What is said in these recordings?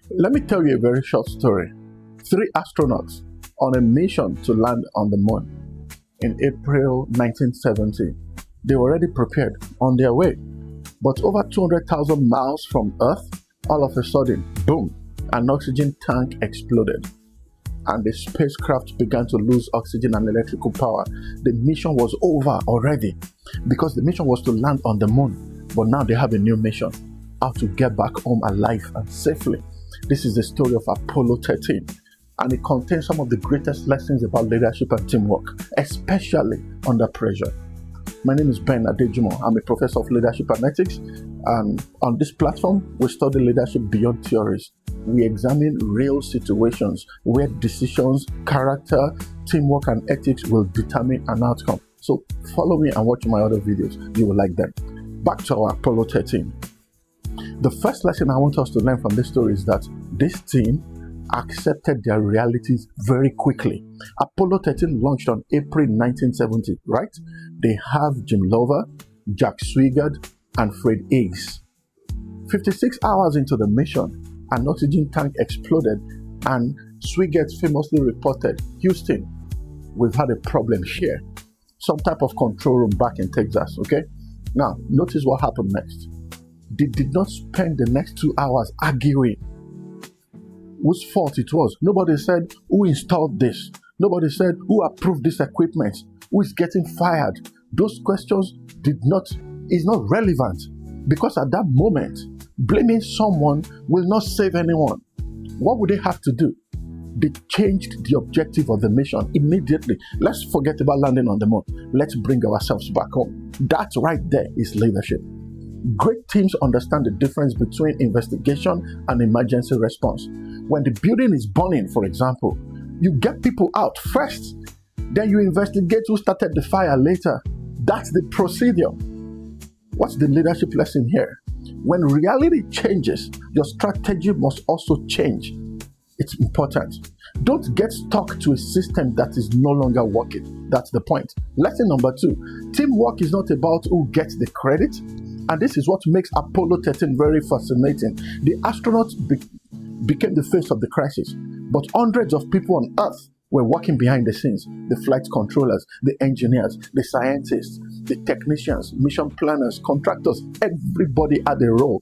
Let me tell you a very short story. 3 astronauts on a mission to land on the moon in April 1970. They were already prepared on their way. But over 200,000 miles from Earth, all of a sudden, boom, an oxygen tank exploded. And the spacecraft began to lose oxygen and electrical power. The mission was over already because the mission was to land on the moon. But now they have a new mission, how to get back home alive and safely. This is the story of Apollo 13, and it contains some of the greatest lessons about leadership and teamwork, especially under pressure. My name is BenAdejumo. I'm a professor of leadership and ethics, and on this platform, we study leadership beyond theories. We examine real situations where decisions, character, teamwork, and ethics will determine an outcome. So follow me and watch my other videos. You will like them. Back to our Apollo 13. The first lesson I want us to learn from this story is that this team accepted their realities very quickly. Apollo 13 launched on April 1970, right? They have Jim Lovell, Jack Swigert, and Fred Haise. 56 hours into the mission, an oxygen tank exploded, and Swigert famously reported, "Houston, we've had a problem here." Some type of control room back in Texas, okay? Now, notice what happened next. They did not spend the next 2 hours arguing whose fault it was. Nobody said, who installed this? Nobody said, who approved this equipment? Who is getting fired? Those questions is not relevant, because at that moment, blaming someone will not save anyone. What would they have to do? They changed the objective of the mission immediately. Let's forget about landing on the moon. Let's bring ourselves back home. That right there is leadership. Great teams understand the difference between investigation and emergency response. When the building is burning, for example, you get people out first, then you investigate who started the fire later. That's the procedure. What's the leadership lesson here? When reality changes, your strategy must also change. It's important. Don't get stuck to a system that is no longer working. That's the point. Lesson number 2, teamwork is not about who gets the credit. And this is what makes Apollo 13 very fascinating. The astronauts became the face of the crisis, but hundreds of people on Earth were working behind the scenes. The flight controllers, the engineers, the scientists, the technicians, mission planners, contractors, everybody had a role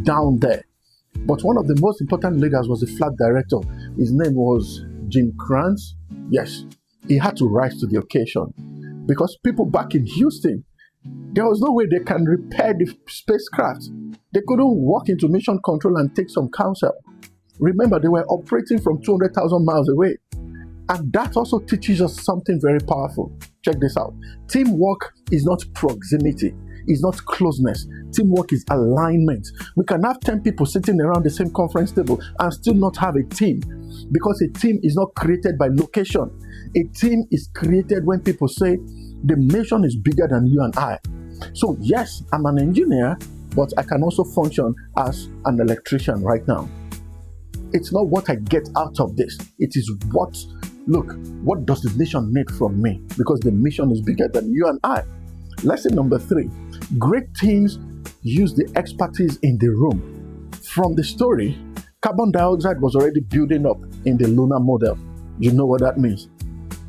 down there. But one of the most important leaders was the flight director. His name was Jim Kranz. Yes, he had to rise to the occasion because people back in Houston, there was no way they can repair the spacecraft. They couldn't walk into mission control and take some counsel. Remember, they were operating from 200,000 miles away. And that also teaches us something very powerful. Check this out. Teamwork is not proximity. It's not closeness. Teamwork is alignment. We can have 10 people sitting around the same conference table and still not have a team, because a team is not created by location. A team is created when people say, the mission is bigger than you and I. So yes, I'm an engineer, but I can also function as an electrician right now. It's not what I get out of this. It is what does the nation need from me? Because the mission is bigger than you and I. Lesson number 3, great teams use the expertise in the room. From the story, carbon dioxide was already building up in the lunar model. You know what that means.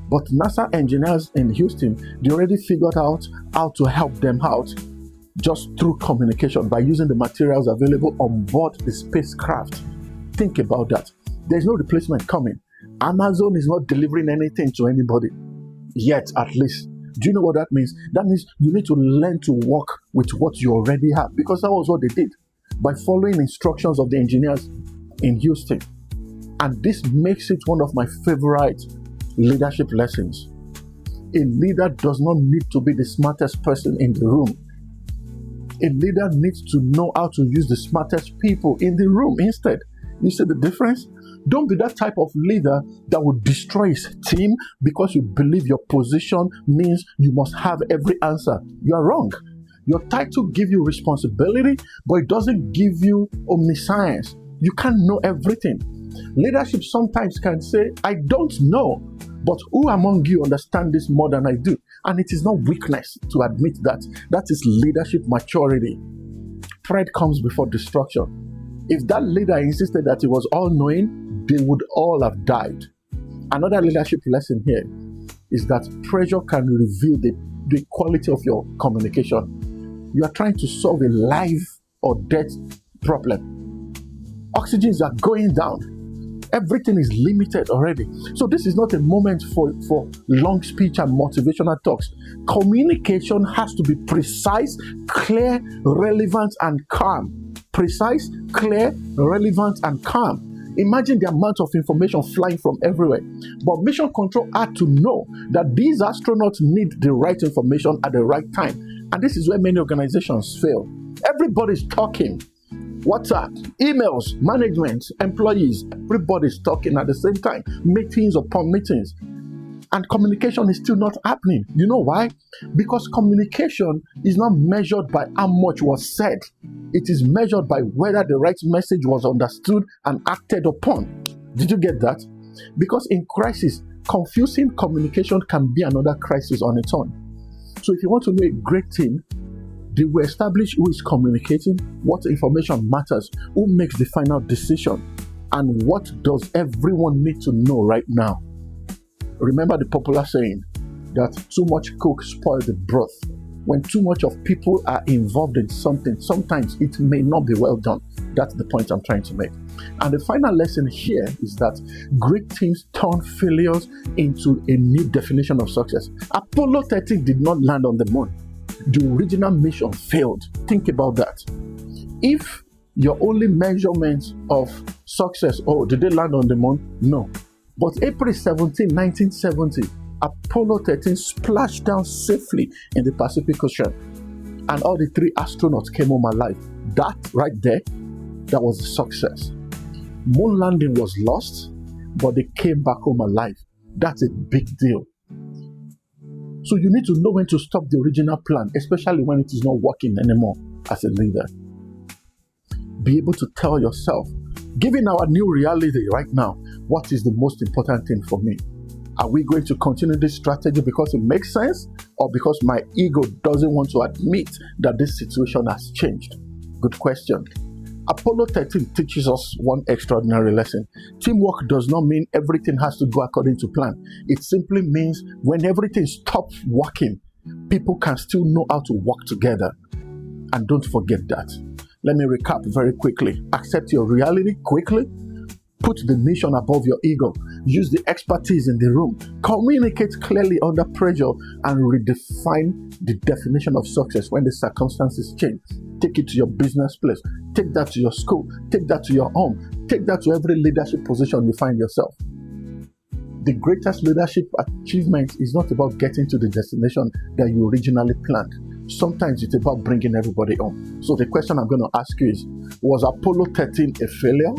But NASA engineers in Houston, they already figured out how to help them out just through communication by using the materials available on board the spacecraft. Think about that. There's no replacement coming. Amazon is not delivering anything to anybody, yet at least. Do you know what that means? That means you need to learn to work with what you already have, because that was what they did by following instructions of the engineers in Houston. And this makes it one of my favorite leadership lessons. A leader does not need to be the smartest person in the room. A leader needs to know how to use the smartest people in the room instead. You see the difference? Don't be that type of leader that will destroy his team because you believe your position means you must have every answer. You are wrong. Your title gives you responsibility, but it doesn't give you omniscience. You can't know everything. Leadership sometimes can say, I don't know, but who among you understand this more than I do? And it is not weakness to admit that. That is leadership maturity. Pride comes before destruction. If that leader insisted that he was all-knowing, they would all have died. Another leadership lesson here is that pressure can reveal the quality of your communication. You are trying to solve a life or death problem. Oxygens are going down. Everything is limited already. So this is not a moment for long speech and motivational talks. Communication has to be precise, clear, relevant, and calm. Precise, clear, relevant, and calm. Imagine the amount of information flying from everywhere. But mission control had to know that these astronauts need the right information at the right time. And this is where many organizations fail. Everybody's talking. WhatsApp, emails, management, employees, everybody's talking at the same time, meetings upon meetings, and communication is still not happening. You know why? Because communication is not measured by how much was said. It is measured by whether the right message was understood and acted upon. Did you get that? Because in crisis, confusing communication can be another crisis on its own. So if you want to know a great team, they will establish who is communicating, what information matters, who makes the final decision, and what does everyone need to know right now. Remember the popular saying that too much cook spoils the broth. When too much of people are involved in something, sometimes it may not be well done. That's the point I'm trying to make. And the final lesson here is that great teams turn failures into a new definition of success. Apollo 13 did not land on the moon. The original mission failed. Think about that. If your only measurement of success, did they land on the moon? No. But April 17, 1970, Apollo 13 splashed down safely in the Pacific Ocean. And all the 3 astronauts came home alive. That right there, that was a success. Moon landing was lost, but they came back home alive. That's a big deal. So you need to know when to stop the original plan, especially when it is not working anymore as a leader. Be able to tell yourself, given our new reality right now, what is the most important thing for me? Are we going to continue this strategy because it makes sense, or because my ego doesn't want to admit that this situation has changed? Good question. Apollo 13 teaches us one extraordinary lesson. Teamwork does not mean everything has to go according to plan. It simply means when everything stops working, people can still know how to work together. And don't forget that. Let me recap very quickly. Accept your reality quickly. Put the mission above your ego. Use the expertise in the room. Communicate clearly under pressure and redefine the definition of success when the circumstances change. Take it to your business place. Take that to your school. Take that to your home. Take that to every leadership position you find yourself. The greatest leadership achievement is not about getting to the destination that you originally planned. Sometimes it's about bringing everybody home. So the question I'm going to ask you is, was Apollo 13 a failure?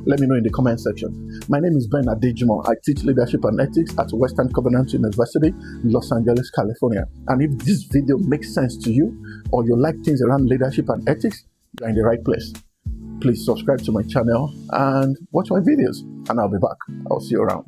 Let me know in the comment section. My name is BenAdejumo. I teach leadership and ethics at Western Covenant University, Los Angeles, California. And if this video makes sense to you, or you like things around leadership and ethics, you're in the right place. Please subscribe to my channel and watch my videos, and I'll be back. I'll see you around.